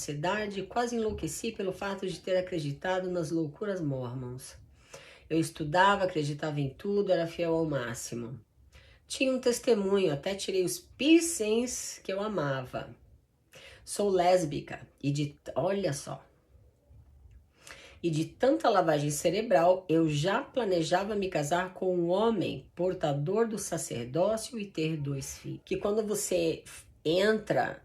sociedade e quase enlouqueci pelo fato de ter acreditado nas loucuras mormons. Eu estudava, acreditava em tudo, era fiel ao máximo. Tinha um testemunho, até tirei os piercings que eu amava. Sou lésbica olha só, e de tanta lavagem cerebral, eu já planejava me casar com um homem portador do sacerdócio e ter 2 filhos. Que quando você entra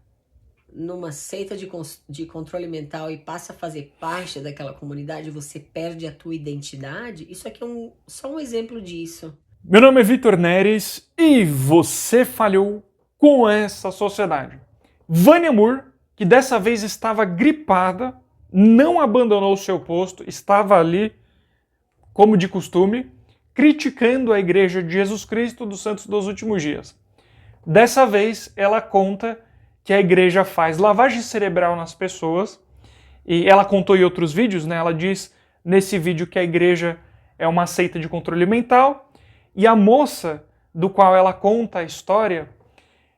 numa seita de controle mental e passa a fazer parte daquela comunidade, você perde a tua identidade. Isso aqui é só um exemplo disso. Meu nome é Vitor Neres e você falhou com essa sociedade. Vânia Moore, que dessa vez estava gripada, não abandonou o seu posto, estava ali, como de costume, criticando a Igreja de Jesus Cristo dos Santos dos Últimos Dias. Dessa vez, ela conta que a igreja faz lavagem cerebral nas pessoas, e ela contou em outros vídeos, né? Ela diz nesse vídeo que a igreja é uma seita de controle mental, e a moça do qual ela conta a história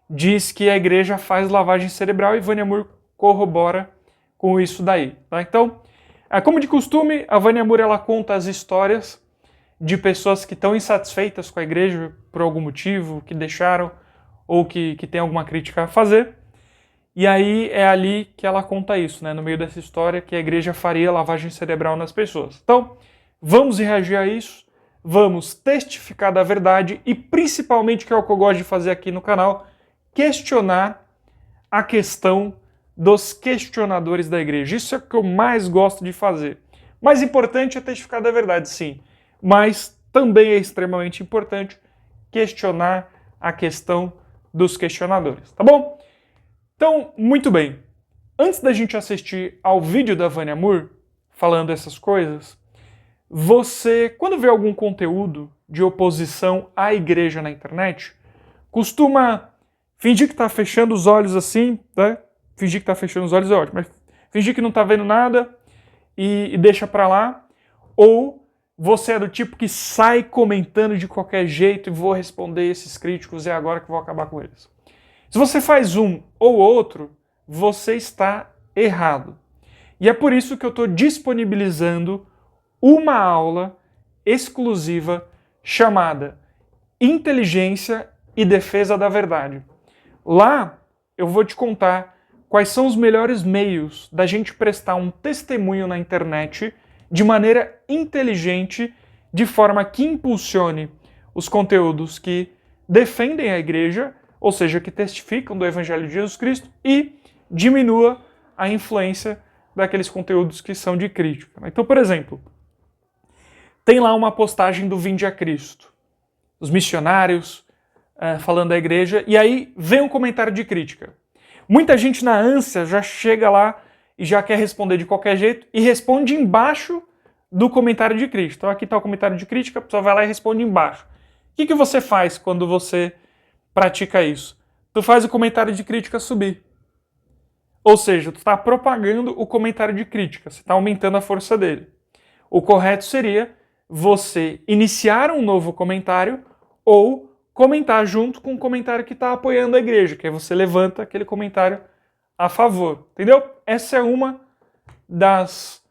diz que a igreja faz lavagem cerebral e Vânia Moore corrobora com isso daí. Tá? Então, como de costume, a Vânia Moore ela conta as histórias de pessoas que estão insatisfeitas com a igreja por algum motivo, que deixaram ou que tem alguma crítica a fazer. E aí é ali que ela conta isso, né? No meio dessa história, que a igreja faria lavagem cerebral nas pessoas. Então, vamos reagir a isso, vamos testificar da verdade e principalmente, que é o que eu gosto de fazer aqui no canal, questionar a questão dos questionadores da igreja. Isso é o que eu mais gosto de fazer. Mais importante é testificar da verdade, sim, mas também é extremamente importante questionar a questão dos questionadores, tá bom? Então, muito bem. Antes da gente assistir ao vídeo da Vânia Moore falando essas coisas, você, quando vê algum conteúdo de oposição à igreja na internet, costuma fingir que está fechando os olhos assim, né? Fingir que está fechando os olhos é ótimo, mas fingir que não está vendo nada e deixa para lá, ou você é do tipo que sai comentando de qualquer jeito e vou responder esses críticos e é agora que vou acabar com eles. Se você faz um ou outro, você está errado. E é por isso que eu estou disponibilizando uma aula exclusiva chamada Inteligência e Defesa da Verdade. Lá eu vou te contar quais são os melhores meios da gente prestar um testemunho na internet de maneira inteligente, de forma que impulsione os conteúdos que defendem a igreja, ou seja, que testificam do Evangelho de Jesus Cristo, e diminua a influência daqueles conteúdos que são de crítica. Então, por exemplo, tem lá uma postagem do Vinde a Cristo, os missionários falando da igreja, e aí vem um comentário de crítica. Muita gente na ânsia já chega lá e já quer responder de qualquer jeito e responde embaixo do comentário de crítica. Então aqui está o comentário de crítica, a pessoa vai lá e responde embaixo. O que você faz quando você pratica isso? Tu faz o comentário de crítica subir. Ou seja, tu está propagando o comentário de crítica, você está aumentando a força dele. O correto seria você iniciar um novo comentário ou comentar junto com o comentário que está apoiando a igreja, que aí você levanta aquele comentário a favor, entendeu? Essa é uma das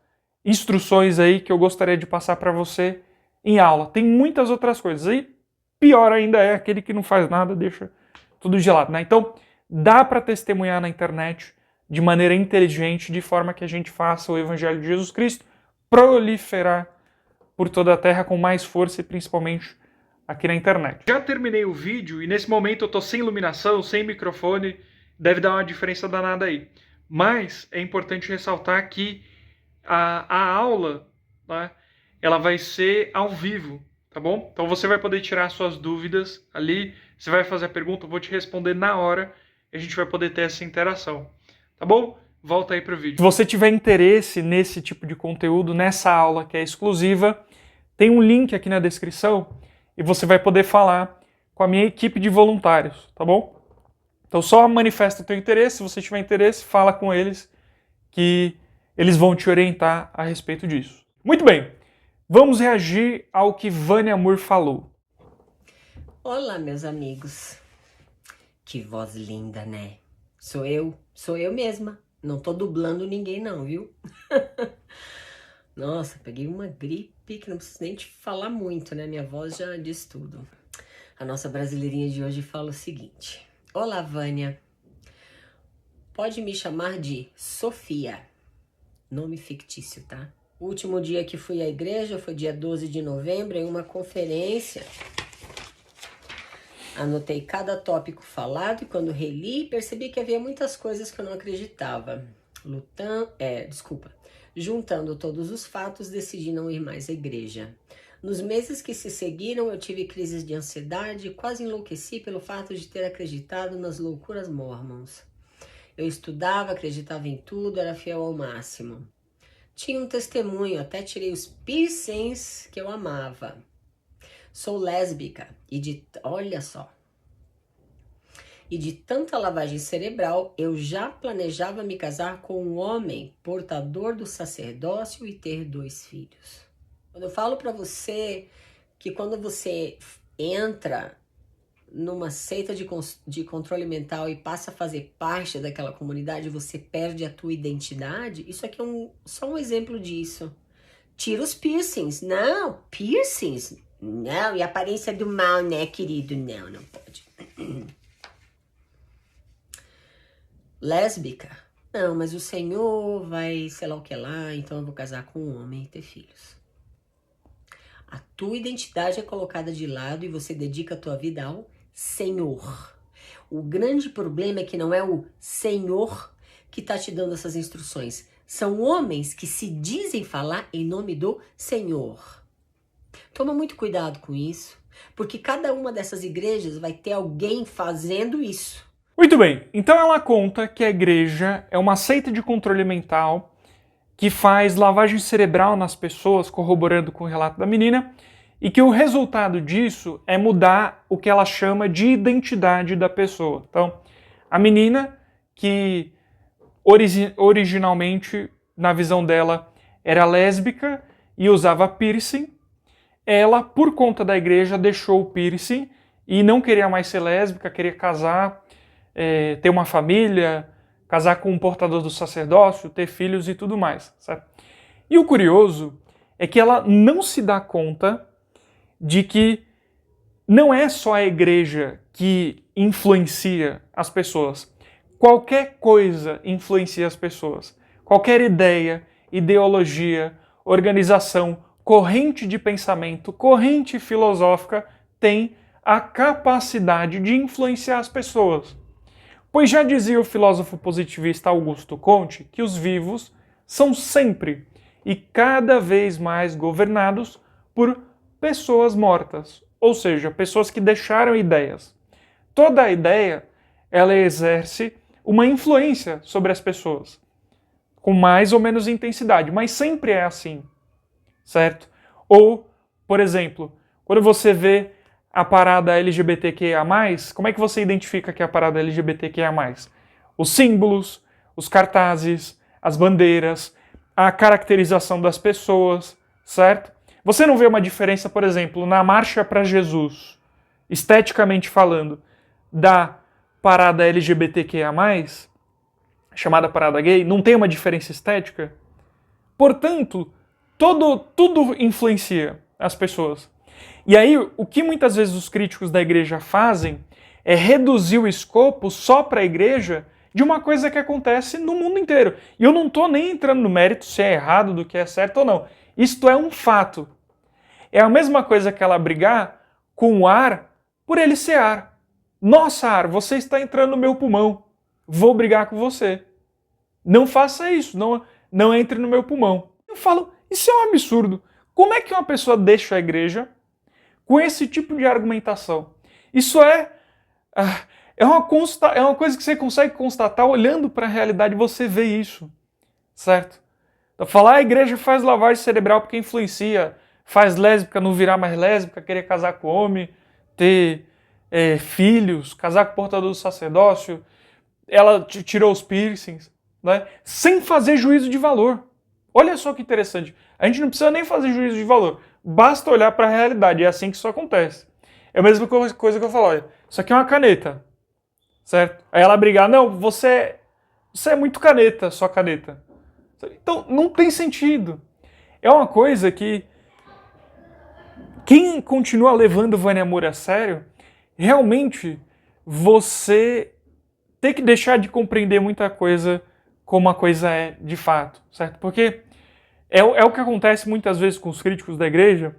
instruções aí que eu gostaria de passar para você em aula. Tem muitas outras coisas. E pior ainda é aquele que não faz nada, deixa tudo gelado, né? Então, dá para testemunhar na internet de maneira inteligente, de forma que a gente faça o Evangelho de Jesus Cristo proliferar por toda a Terra com mais força e principalmente aqui na internet. Já terminei o vídeo e nesse momento eu tô sem iluminação, sem microfone, deve dar uma diferença danada aí. Mas é importante ressaltar que a aula, né, ela vai ser ao vivo, tá bom? Então você vai poder tirar suas dúvidas ali, você vai fazer a pergunta, eu vou te responder na hora e a gente vai poder ter essa interação, tá bom? Volta aí pro vídeo. Se você tiver interesse nesse tipo de conteúdo, nessa aula que é exclusiva, tem um link aqui na descrição e você vai poder falar com a minha equipe de voluntários, tá bom? Então só manifesta o teu interesse, se você tiver interesse, fala com eles que eles vão te orientar a respeito disso. Muito bem, vamos reagir ao que Vânia Moore falou. Olá, meus amigos. Que voz linda, né? Sou eu mesma, Não tô dublando ninguém não, viu? Nossa, peguei uma gripe que não preciso nem te falar muito, né? Minha voz já diz tudo. A nossa brasileirinha de hoje fala o seguinte. Olá, Vânia. Pode me chamar de Sofia. Nome fictício, tá? O último dia que fui à igreja foi dia 12 de novembro, em uma conferência. Anotei cada tópico falado e quando reli, percebi que havia muitas coisas que eu não acreditava. Juntando todos os fatos, decidi não ir mais à igreja. Nos meses que se seguiram, eu tive crises de ansiedade e quase enlouqueci pelo fato de ter acreditado nas loucuras mormons. Eu estudava, acreditava em tudo, era fiel ao máximo. Tinha um testemunho, até tirei os piercings que eu amava. Sou lésbica olha só. E de tanta lavagem cerebral, eu já planejava me casar com um homem portador do sacerdócio e ter 2 filhos. Quando eu falo pra você que quando você entra numa seita de controle mental e passa a fazer parte daquela comunidade, você perde a tua identidade, isso aqui é só um exemplo disso. Tira os piercings. Não, piercings? Não, e a aparência do mal, né, querido? Não, não pode. Lésbica? Não, mas o Senhor vai sei lá o que lá, então eu vou casar com um homem e ter filhos. A tua identidade é colocada de lado e você dedica a tua vida ao Senhor. O grande problema é que não é o Senhor que está te dando essas instruções. São homens que se dizem falar em nome do Senhor. Toma muito cuidado com isso, porque cada uma dessas igrejas vai ter alguém fazendo isso. Muito bem, então ela conta que a igreja é uma seita de controle mental que faz lavagem cerebral nas pessoas, corroborando com o relato da menina, e que o resultado disso é mudar o que ela chama de identidade da pessoa. Então, a menina, que originalmente, na visão dela, era lésbica e usava piercing, ela, por conta da igreja, deixou o piercing e não queria mais ser lésbica, queria casar, ter uma família, casar com um portador do sacerdócio, ter filhos e tudo mais, certo? E o curioso é que ela não se dá conta de que não é só a igreja que influencia as pessoas. Qualquer coisa influencia as pessoas. Qualquer ideia, ideologia, organização, corrente de pensamento, corrente filosófica tem a capacidade de influenciar as pessoas. Pois já dizia o filósofo positivista Augusto Comte que os vivos são sempre e cada vez mais governados por pessoas mortas, ou seja, pessoas que deixaram ideias. Toda ideia, ela exerce uma influência sobre as pessoas, com mais ou menos intensidade, mas sempre é assim, certo? Ou, por exemplo, quando você vê a parada LGBTQIA+, como é que você identifica que é a parada LGBTQIA+? Os símbolos, os cartazes, as bandeiras, a caracterização das pessoas, certo? Você não vê uma diferença, por exemplo, na Marcha para Jesus, esteticamente falando, da parada LGBTQIA+, chamada parada gay, não tem uma diferença estética? Portanto, tudo influencia as pessoas. E aí, o que muitas vezes os críticos da igreja fazem é reduzir o escopo só para a igreja de uma coisa que acontece no mundo inteiro. E eu não estou nem entrando no mérito se é errado do que é certo ou não. Isto é um fato. É a mesma coisa que ela brigar com o ar por ele ser ar. Nossa, ar, você está entrando no meu pulmão. Vou brigar com você. Não faça isso, não entre no meu pulmão. Eu falo, isso é um absurdo. Como é que uma pessoa deixa a igreja com esse tipo de argumentação? Isso é uma coisa que você consegue constatar olhando para a realidade, você vê isso, certo? Então, falar a igreja faz lavagem cerebral porque influencia, faz lésbica não virar mais lésbica, querer casar com homem, ter filhos, casar com o portador do sacerdócio, ela tirou os piercings, né? Sem fazer juízo de valor. Olha só que interessante. A gente não precisa nem fazer juízo de valor. Basta olhar para a realidade. É assim que isso acontece. É a mesma coisa que eu falo. Olha, isso aqui é uma caneta. Certo? Aí ela brigar. Não, você você é muito caneta, só caneta. Então, não tem sentido. É uma coisa que quem continua levando Vânia Moore a sério, realmente você tem que deixar de compreender muita coisa como a coisa é de fato, certo? Porque é o que acontece muitas vezes com os críticos da igreja,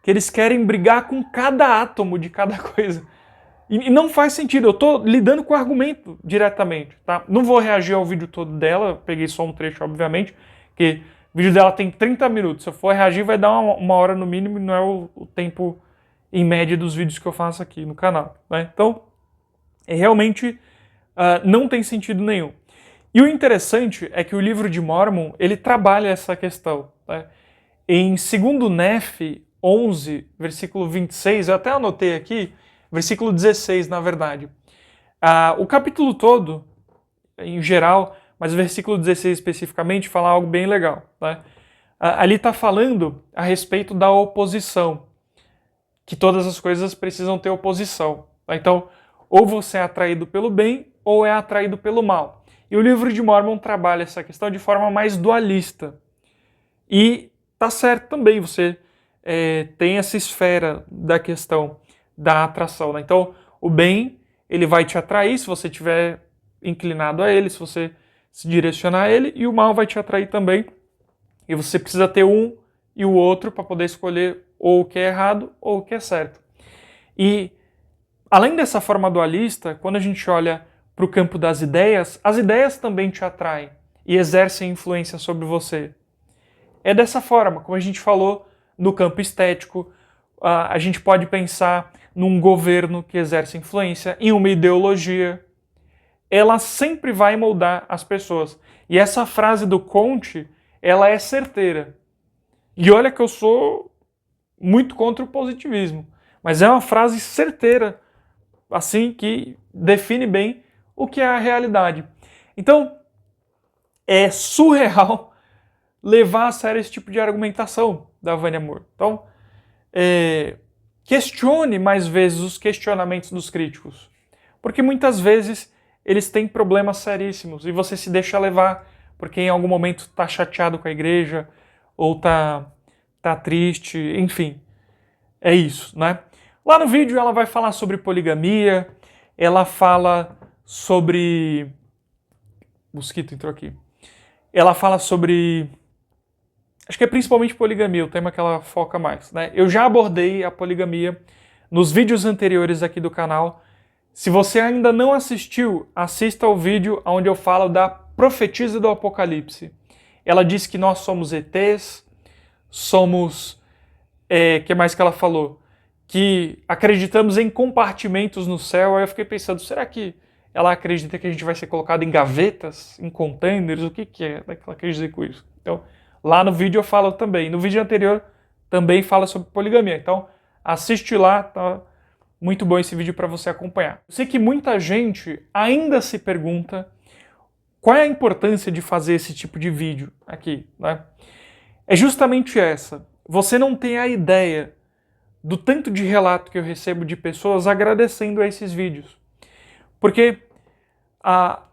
que eles querem brigar com cada átomo de cada coisa. E não faz sentido, eu estou lidando com o argumento diretamente, tá? Não vou reagir ao vídeo todo dela, peguei só um trecho, obviamente, que o vídeo dela tem 30 minutos. Se eu for reagir, vai dar uma hora no mínimo, e não é o tempo em média dos vídeos que eu faço aqui no canal, né? Então, realmente não tem sentido nenhum. E o interessante é que o livro de Mórmon, ele trabalha essa questão, né? Em 2 Nefe 11, versículo 26, eu até anotei aqui, versículo 16, na verdade. O capítulo todo, em geral, mas o versículo 16 especificamente, fala algo bem legal, né? Ali está falando a respeito da oposição, que todas as coisas precisam ter oposição. Tá? Então, ou você é atraído pelo bem, ou é atraído pelo mal. E o livro de Mórmon trabalha essa questão de forma mais dualista. E tá certo também, você tem essa esfera da questão da atração. Né? Então, o bem, ele vai te atrair se você estiver inclinado a ele, se você se direcionar a ele, e o mal vai te atrair também. E você precisa ter um e o outro para poder escolher ou o que é errado ou o que é certo. E, além dessa forma dualista, quando a gente olha para o campo das ideias, as ideias também te atraem e exercem influência sobre você. É dessa forma, como a gente falou no campo estético, a gente pode pensar num governo que exerce influência, em uma ideologia. Ela sempre vai moldar as pessoas. E essa frase do Conte, ela é certeira. E olha que eu sou muito contra o positivismo, mas é uma frase certeira, assim, que define bem o que é a realidade. Então, é surreal levar a sério esse tipo de argumentação da Vânia Moore. Então, questione mais vezes os questionamentos dos críticos, porque muitas vezes eles têm problemas seríssimos e você se deixa levar porque em algum momento está chateado com a igreja ou tá triste, enfim, é isso, né? Lá no vídeo ela vai falar sobre poligamia, ela fala sobre... Mosquito entrou aqui. Ela fala sobre... Acho que é principalmente poligamia, o tema que ela foca mais, né? Eu já abordei a poligamia nos vídeos anteriores aqui do canal. Se você ainda não assistiu, assista ao vídeo onde eu falo da profetisa do Apocalipse. Ela diz que nós somos ETs, somos... que mais que ela falou? Que acreditamos em compartimentos no céu. Aí eu fiquei pensando, será que ela acredita que a gente vai ser colocado em gavetas, em containers? O que é que ela quer dizer com isso? Então, lá no vídeo eu falo também. No vídeo anterior também fala sobre poligamia. Então, assiste lá, tá muito bom esse vídeo para você acompanhar. Eu sei que muita gente ainda se pergunta qual é a importância de fazer esse tipo de vídeo aqui, né? É justamente essa. Você não tem a ideia do tanto de relato que eu recebo de pessoas agradecendo a esses vídeos. Porque,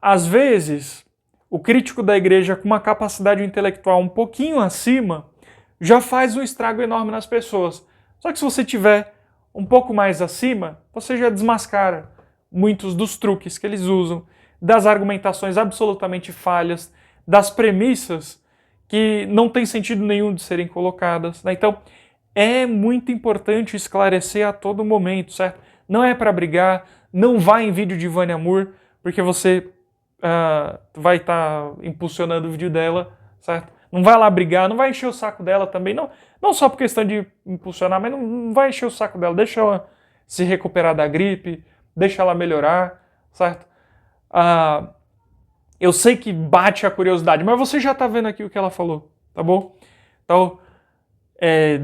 às vezes, o crítico da igreja com uma capacidade intelectual um pouquinho acima já faz um estrago enorme nas pessoas. Só que se você tiver um pouco mais acima, você já desmascara muitos dos truques que eles usam, das argumentações absolutamente falhas, das premissas que não tem sentido nenhum de serem colocadas, né? Então, é muito importante esclarecer a todo momento, certo? Não é para brigar, não vá em vídeo de Vânia Moore, porque você vai estar impulsionando o vídeo dela, certo? Não vai lá brigar, não vai encher o saco dela também, não só por questão de impulsionar, mas não vai encher o saco dela, deixa ela se recuperar da gripe, deixa ela melhorar, certo? Eu sei que bate a curiosidade, mas você já está vendo aqui o que ela falou, tá bom? Então,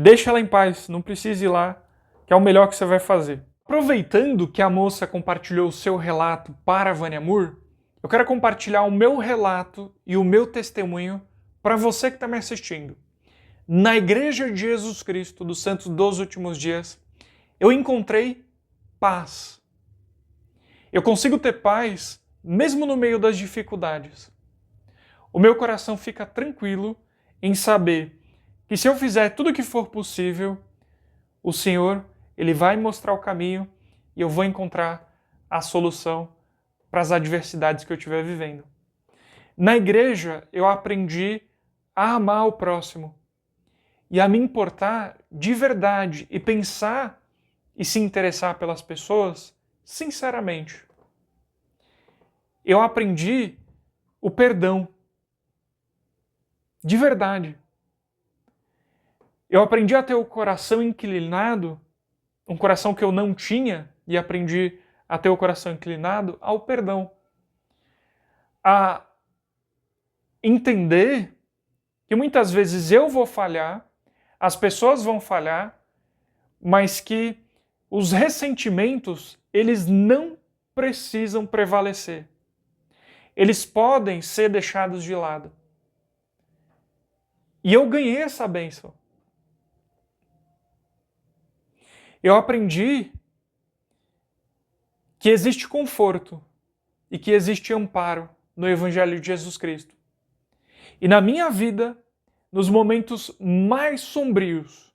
deixa ela em paz, não precisa ir lá, que é o melhor que você vai fazer. Aproveitando que a moça compartilhou o seu relato para a Vânia Moore, eu quero compartilhar o meu relato e o meu testemunho para você que está me assistindo. Na Igreja de Jesus Cristo dos Santos dos Últimos Dias, eu encontrei paz. Eu consigo ter paz mesmo no meio das dificuldades. o meu coração fica tranquilo em saber que se eu fizer tudo o que for possível, o Senhor, Ele vai me mostrar o caminho e eu vou encontrar a solução para as adversidades que eu estiver vivendo. Na igreja, eu aprendi a amar o próximo e a me importar de verdade e pensar e se interessar pelas pessoas sinceramente. Eu aprendi o perdão de verdade. Eu aprendi a ter o coração inclinado, um coração que eu não tinha, e aprendi a ter o coração inclinado ao perdão. A entender que muitas vezes eu vou falhar, as pessoas vão falhar, mas que os ressentimentos, eles não precisam prevalecer. Eles podem ser deixados de lado. E eu ganhei essa bênção. Eu aprendi que existe conforto e que existe amparo no Evangelho de Jesus Cristo. E na minha vida, nos momentos mais sombrios,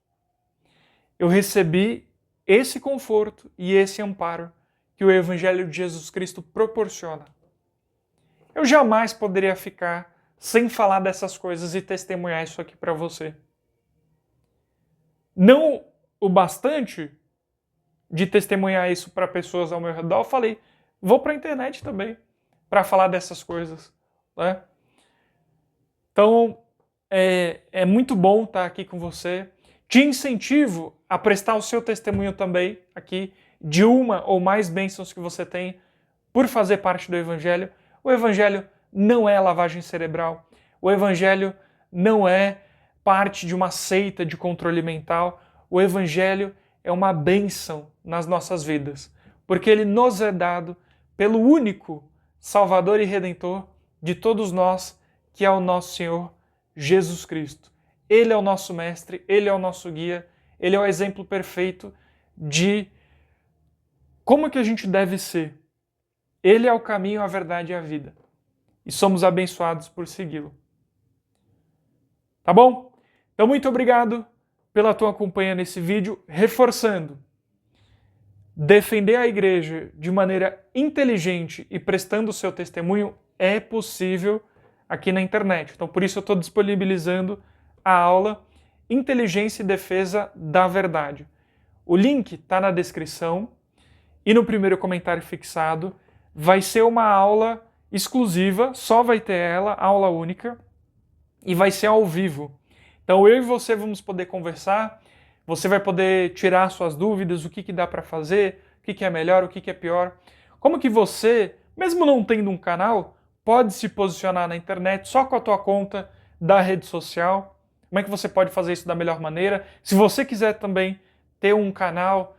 eu recebi esse conforto e esse amparo que o Evangelho de Jesus Cristo proporciona. Eu jamais poderia ficar sem falar dessas coisas e testemunhar isso aqui para você. Não o bastante de testemunhar isso para pessoas ao meu redor, eu falei, vou para a internet também para falar dessas coisas, né? Então, é muito bom estar aqui com você. Te incentivo a prestar o seu testemunho também aqui de uma ou mais bênçãos que você tem por fazer parte do Evangelho. O Evangelho não é lavagem cerebral. O Evangelho não é parte de uma seita de controle mental. O Evangelho é uma bênção nas nossas vidas, porque ele nos é dado pelo único Salvador e Redentor de todos nós, que é o nosso Senhor Jesus Cristo. Ele é o nosso mestre, ele é o nosso guia, ele é o exemplo perfeito de como que a gente deve ser. Ele é o caminho, a verdade e a vida. E somos abençoados por segui-lo. Tá bom? Então, muito obrigado pela tua companhia nesse vídeo, reforçando. Defender a igreja de maneira inteligente e prestando o seu testemunho é possível aqui na internet. Então, por isso eu estou disponibilizando a aula Inteligência e Defesa da Verdade. O link está na descrição e no primeiro comentário fixado. Vai ser uma aula exclusiva, só vai ter ela, aula única, e vai ser ao vivo. Então eu e você vamos poder conversar, você vai poder tirar suas dúvidas, o que dá para fazer, o que é melhor, o que é pior. Como que você, mesmo não tendo um canal, pode se posicionar na internet só com a tua conta da rede social? Como é que você pode fazer isso da melhor maneira? Se você quiser também ter um canal,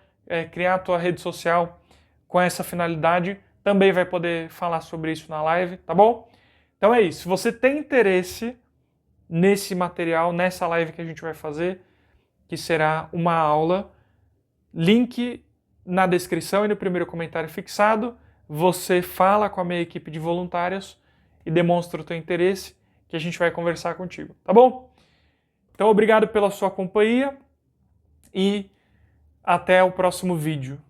criar a tua rede social com essa finalidade, também vai poder falar sobre isso na live, tá bom? Então é isso. Se você tem interesse nesse material, nessa live que a gente vai fazer, que será uma aula, link na descrição e no primeiro comentário fixado, você fala com a minha equipe de voluntários e demonstra o teu interesse, que a gente vai conversar contigo, tá bom? Então, obrigado pela sua companhia e até o próximo vídeo.